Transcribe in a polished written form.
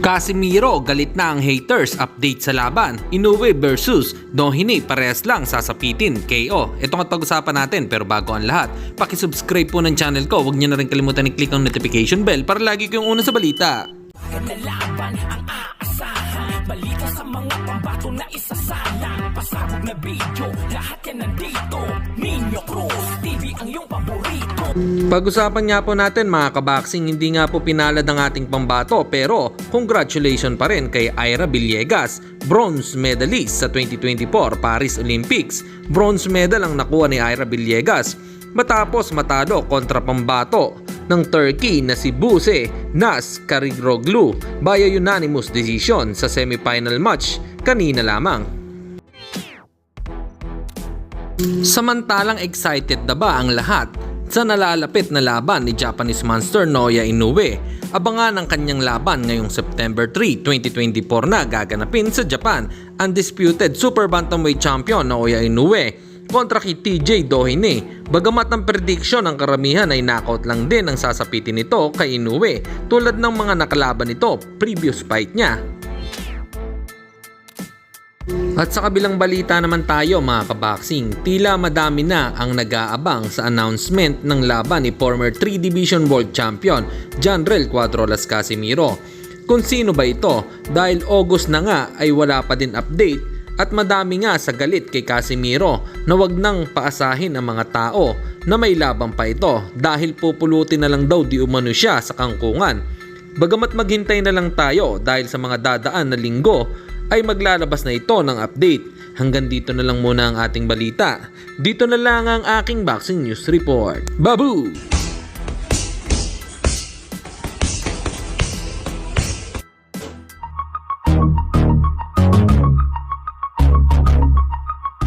Casimiro, galit na ang haters, update sa laban. Inoue versus Doheny, parehas lang sasapitin, KO. Ito ang pag-usapan natin, pero bago ang lahat, pakisubscribe po ng channel ko. Huwag niyo na rin kalimutan i-click ang notification bell para lagi kayong una sa balita. Laban ang aasahan, balita sa mga pambato na isasalang, pasabog na video, lahat yan nandito. Nino Cruz TV ang iyong paborito. Pag-usapan nga po natin mga kaboxing, hindi nga po pinalad ang ating pambato, pero congratulations pa rin kay Ira Villegas, bronze medalist sa 2024 Paris Olympics. Bronze medal ang nakuha ni Ira Villegas matapos matalo kontra pambato ng Turkey na si Buse Nas Karigroglu via unanimous decision sa semifinal match kanina lamang. Samantalang excited na ba ang lahat sa nalalapit na laban ni Japanese monster Naoya Inoue? Abangan ang kanyang laban ngayong September 3, 2024 na gaganapin sa Japan. Undisputed Super Bantamweight Champion Naoya Inoue kontra kay TJ Doheny. Bagamat ang prediction ng karamihan ay knockout lang din ang sasapitin nito kay Inoue tulad ng mga nakalaban nito previous fight niya. At sa kabilang balita naman tayo mga kaboxing, tila madami na ang nag-aabang sa announcement ng laban ni former 3 Division World Champion Janrel Cuadrolas Casimiro. Kung sino ba ito dahil August na nga ay wala pa din update at madami nga sa galit kay Casimiro na wag nang paasahin ang mga tao na may laban pa ito dahil pupulutin na lang daw di umano siya sa kangkungan. Bagamat maghintay na lang tayo dahil sa mga dadaan na linggo ay maglalabas na ito ng update. Hanggang dito na lang muna ang ating balita. Dito na lang ang aking boxing news report. Babu!